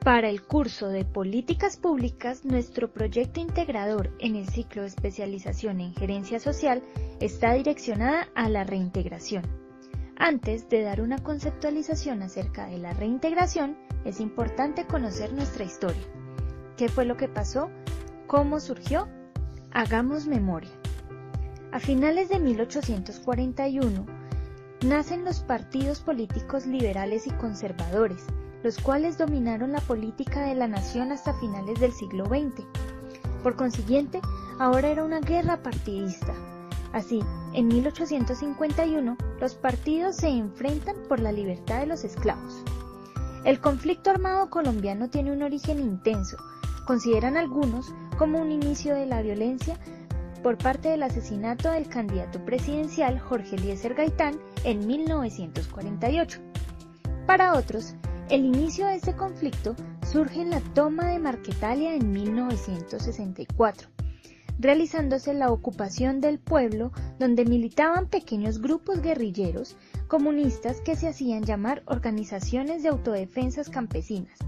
Para el curso de Políticas Públicas, nuestro proyecto integrador en el ciclo de especialización en Gerencia Social está direccionada a la reintegración. Antes de dar una conceptualización acerca de la reintegración, es importante conocer nuestra historia. ¿Qué fue lo que pasó? ¿Cómo surgió? Hagamos memoria. A finales de 1841, nacen los partidos políticos liberales y conservadores, los cuales dominaron la política de la nación hasta finales del siglo XX. Por consiguiente, ahora era una guerra partidista. Así, en 1851, los partidos se enfrentan por la libertad de los esclavos. El conflicto armado colombiano tiene un origen intenso, consideran algunos como un inicio de la violencia por parte del asesinato del candidato presidencial Jorge Eliezer Gaitán en 1948. Para otros, el inicio de este conflicto surge en la toma de Marquetalia en 1964, realizándose la ocupación del pueblo donde militaban pequeños grupos guerrilleros comunistas que se hacían llamar organizaciones de autodefensas campesinas.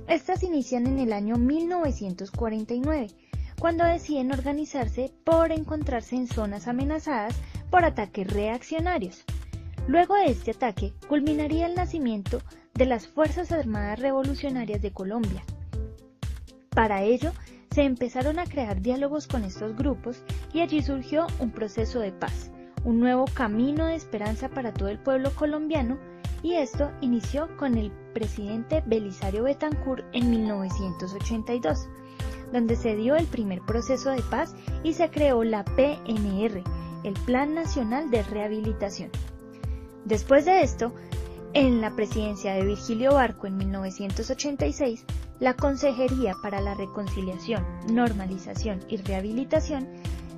Estas inician en el año 1949, cuando deciden organizarse por encontrarse en zonas amenazadas por ataques reaccionarios. Luego de este ataque, culminaría el nacimiento de las Fuerzas Armadas Revolucionarias de Colombia. Para ello, se empezaron a crear diálogos con estos grupos y allí surgió un proceso de paz, un nuevo camino de esperanza para todo el pueblo colombiano, y esto inició con el presidente Belisario Betancur en 1982, donde se dio el primer proceso de paz y se creó la PNR, el Plan Nacional de Rehabilitación. Después de esto, en la presidencia de Virgilio Barco en 1986, la Consejería para la Reconciliación, Normalización y Rehabilitación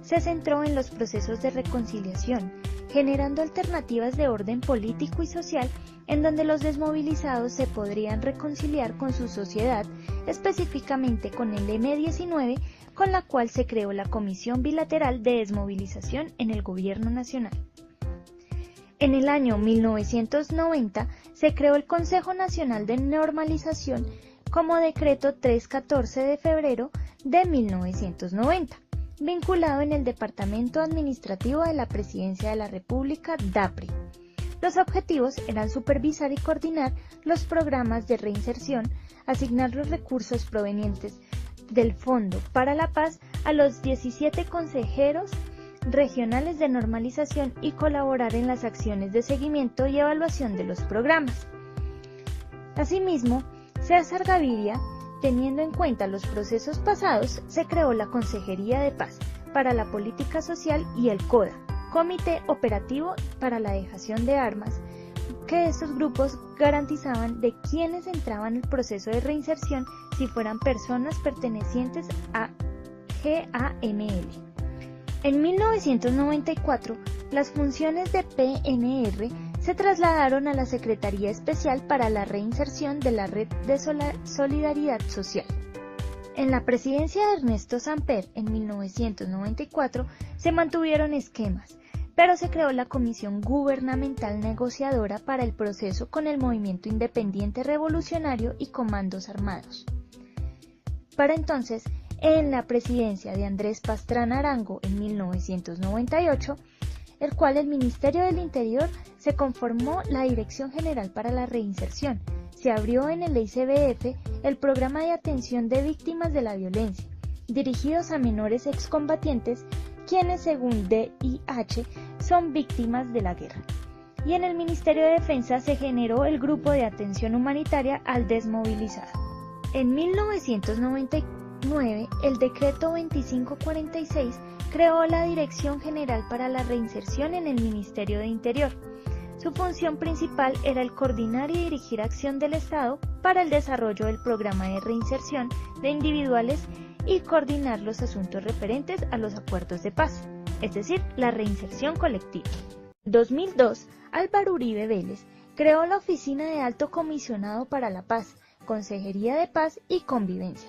se centró en los procesos de reconciliación, generando alternativas de orden político y social en donde los desmovilizados se podrían reconciliar con su sociedad, específicamente con el M-19, con la cual se creó la Comisión Bilateral de Desmovilización en el Gobierno Nacional. En el año 1990 se creó el Consejo Nacional de Normalización como decreto 314 de febrero de 1990, vinculado en el Departamento Administrativo de la Presidencia de la República, DAPRE. Los objetivos eran supervisar y coordinar los programas de reinserción, asignar los recursos provenientes del Fondo para la Paz a los 17 consejeros regionales de normalización y colaborar en las acciones de seguimiento y evaluación de los programas. Asimismo, César Gaviria, teniendo en cuenta los procesos pasados, se creó la Consejería de Paz para la Política Social y el CODA, Comité Operativo para la Dejación de Armas, que estos grupos garantizaban de quienes entraban en el proceso de reinserción si fueran personas pertenecientes a GAML. En 1994, las funciones de PNR se trasladaron a la Secretaría Especial para la Reinserción de la Red de Solidaridad Social. En la presidencia de Ernesto Samper en 1994 se mantuvieron esquemas, pero se creó la Comisión Gubernamental Negociadora para el proceso con el Movimiento Independiente Revolucionario y Comandos Armados. Para entonces, en la presidencia de Andrés Pastrana Arango en 1998, el cual el Ministerio del Interior se conformó la Dirección General para la Reinserción. Se abrió en el ICBF el Programa de Atención de Víctimas de la Violencia, dirigidos a menores excombatientes, quienes según DIH son víctimas de la guerra. Y en el Ministerio de Defensa se generó el Grupo de Atención Humanitaria al Desmovilizado. En 1999, el Decreto 2546 creó la Dirección General para la Reinserción en el Ministerio de Interior. Su función principal era el coordinar y dirigir acción del Estado para el desarrollo del programa de reinserción de individuales y coordinar los asuntos referentes a los acuerdos de paz, es decir, la reinserción colectiva. En 2002, Álvaro Uribe Vélez creó la Oficina de Alto Comisionado para la Paz, Consejería de Paz y Convivencia.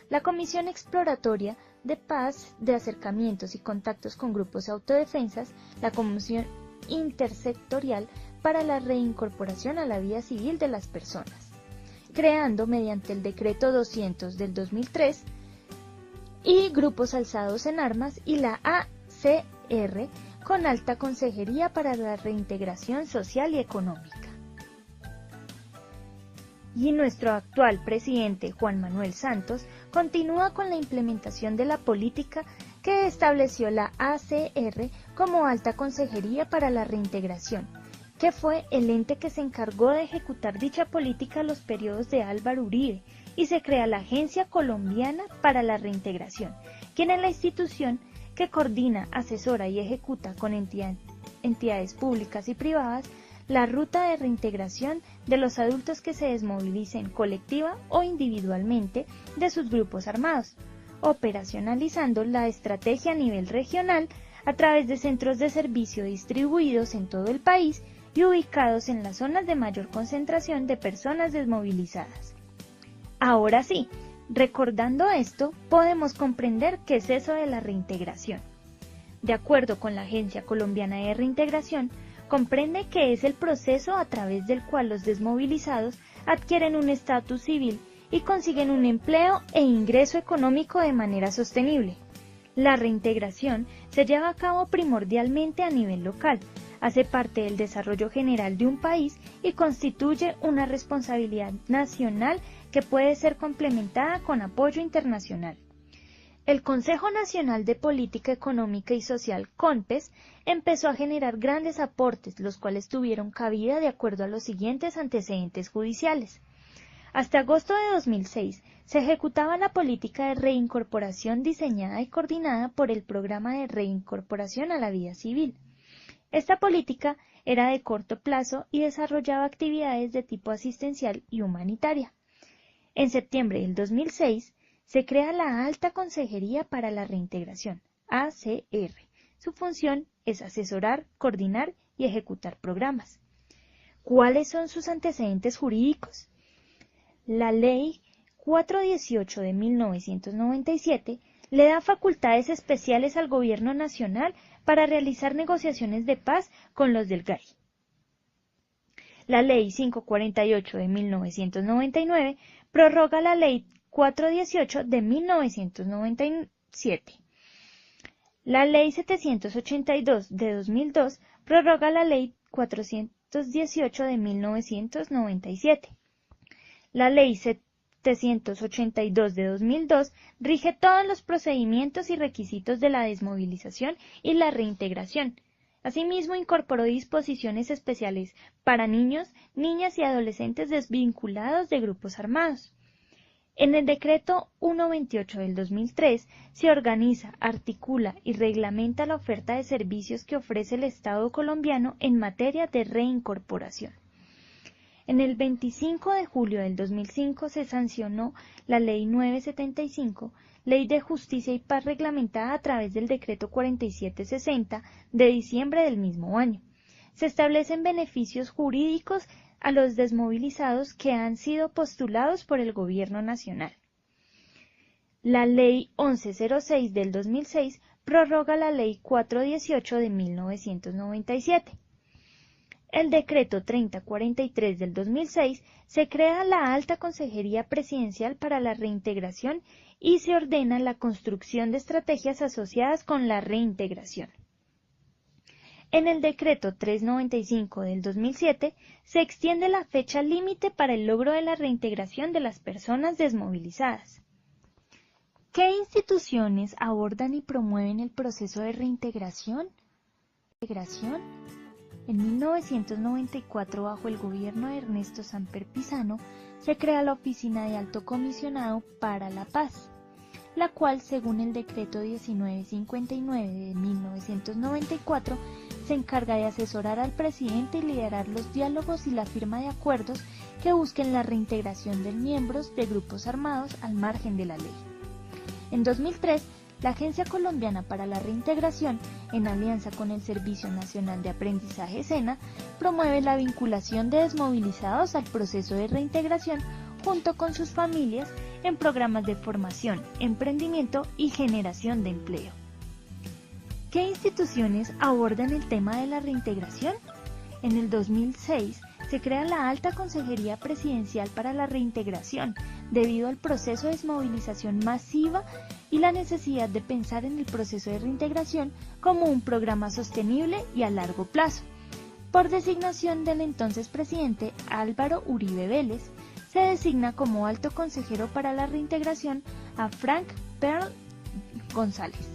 La Comisión Exploratoria de Paz, de Acercamientos y Contactos con Grupos de Autodefensas, la Comisión Intersectorial para la Reincorporación a la Vida Civil de las Personas. creando mediante el Decreto 200 del 2003 y grupos alzados en armas y la ACR con Alta Consejería para la Reintegración Social y Económica. Y nuestro actual presidente, Juan Manuel Santos, continúa con la implementación de la política que estableció la ACR como Alta Consejería para la Reintegración, que fue el ente que se encargó de ejecutar dicha política en los periodos de Álvaro Uribe, y se crea la Agencia Colombiana para la Reintegración, quien es la institución que coordina, asesora y ejecuta con entidades públicas y privadas la ruta de reintegración de los adultos que se desmovilicen colectiva o individualmente de sus grupos armados, operacionalizando la estrategia a nivel regional a través de centros de servicio distribuidos en todo el país y ubicados en las zonas de mayor concentración de personas desmovilizadas. Ahora sí, recordando esto, podemos comprender qué es eso de la reintegración. De acuerdo con la Agencia Colombiana de Reintegración, comprende que es el proceso a través del cual los desmovilizados adquieren un estatus civil y consiguen un empleo e ingreso económico de manera sostenible. La reintegración se lleva a cabo primordialmente a nivel local, hace parte del desarrollo general de un país y constituye una responsabilidad nacional que puede ser complementada con apoyo internacional. El Consejo Nacional de Política Económica y Social, CONPES, empezó a generar grandes aportes, los cuales tuvieron cabida de acuerdo a los siguientes antecedentes judiciales. Hasta agosto de 2006 se ejecutaba la política de reincorporación diseñada y coordinada por el Programa de Reincorporación a la Vida Civil. Esta política era de corto plazo y desarrollaba actividades de tipo asistencial y humanitaria. En septiembre del 2006 se crea la Alta Consejería para la Reintegración, ACR. Su función es asesorar, coordinar y ejecutar programas. ¿Cuáles son sus antecedentes jurídicos? La Ley 418 de 1997 le da facultades especiales al Gobierno Nacional para realizar negociaciones de paz con los del GAI. La Ley 548 de 1999 prorroga la Ley 418 de 1997. La Ley 782 de 2002 prorroga la Ley 418 de 1997. La Ley 782 de 2002 rige todos los procedimientos y requisitos de la desmovilización y la reintegración. Asimismo, incorporó disposiciones especiales para niños, niñas y adolescentes desvinculados de grupos armados. En el Decreto 128 del 2003 se organiza, articula y reglamenta la oferta de servicios que ofrece el Estado colombiano en materia de reincorporación. En el 25 de julio del 2005 se sancionó la Ley 975, Ley de Justicia y Paz reglamentada a través del Decreto 4760 de diciembre del mismo año. Se establecen beneficios jurídicos a los desmovilizados que han sido postulados por el Gobierno Nacional. La Ley 1106 del 2006 prorroga la Ley 418 de 1997. El Decreto 3043 del 2006 se crea la Alta Consejería Presidencial para la Reintegración y se ordena la construcción de estrategias asociadas con la reintegración. En el Decreto 395 del 2007 se extiende la fecha límite para el logro de la reintegración de las personas desmovilizadas. ¿Qué instituciones abordan y promueven el proceso de reintegración? En 1994, bajo el gobierno de Ernesto Samper Pizano, se crea la Oficina de Alto Comisionado para la Paz, la cual, según el Decreto 1959 de 1994, se encarga de asesorar al presidente y liderar los diálogos y la firma de acuerdos que busquen la reintegración de miembros de grupos armados al margen de la ley. En 2003, la Agencia Colombiana para la Reintegración, en alianza con el Servicio Nacional de Aprendizaje SENA, promueve la vinculación de desmovilizados al proceso de reintegración junto con sus familias en programas de formación, emprendimiento y generación de empleo. ¿Qué instituciones abordan el tema de la reintegración? En el 2006 se crea la Alta Consejería Presidencial para la Reintegración, debido al proceso de desmovilización masiva y la necesidad de pensar en el proceso de reintegración como un programa sostenible y a largo plazo. Por designación del entonces presidente Álvaro Uribe Vélez, se designa como Alto Consejero para la Reintegración a Frank Pearl González.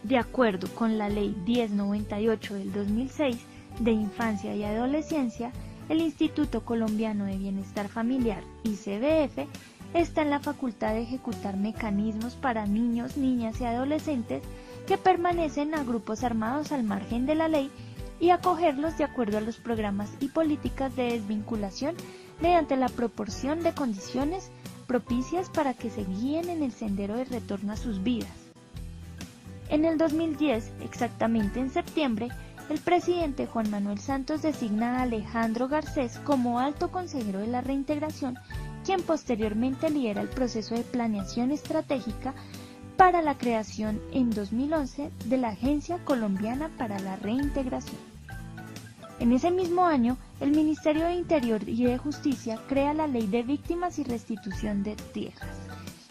De acuerdo con la Ley 1098 del 2006 de Infancia y Adolescencia, el Instituto Colombiano de Bienestar Familiar, ICBF, está en la facultad de ejecutar mecanismos para niños, niñas y adolescentes que permanecen a grupos armados al margen de la ley y acogerlos de acuerdo a los programas y políticas de desvinculación mediante la proporción de condiciones propicias para que se guíen en el sendero de retorno a sus vidas. En el 2010, exactamente en septiembre, el presidente Juan Manuel Santos designa a Alejandro Garcés como Alto Consejero de la Reintegración, quien posteriormente lidera el proceso de planeación estratégica para la creación en 2011 de la Agencia Colombiana para la Reintegración. En ese mismo año, el Ministerio de Interior y de Justicia crea la Ley de Víctimas y Restitución de Tierras.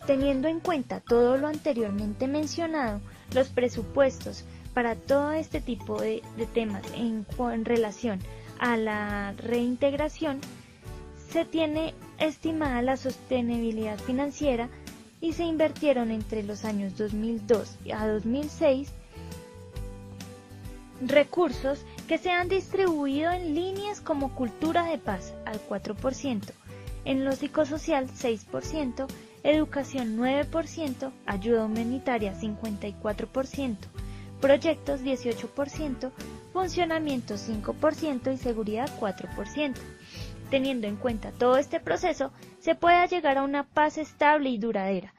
Teniendo en cuenta todo lo anteriormente mencionado, los presupuestos para todo este tipo de temas en relación a la reintegración, se tiene estimada la sostenibilidad financiera y se invirtieron entre los años 2002 a 2006 recursos que se han distribuido en líneas como cultura de paz al 4%, en lo psicosocial 6%, educación 9%, ayuda humanitaria 54%, proyectos 18%, funcionamiento 5% y seguridad 4%. Teniendo en cuenta todo este proceso, se puede llegar a una paz estable y duradera,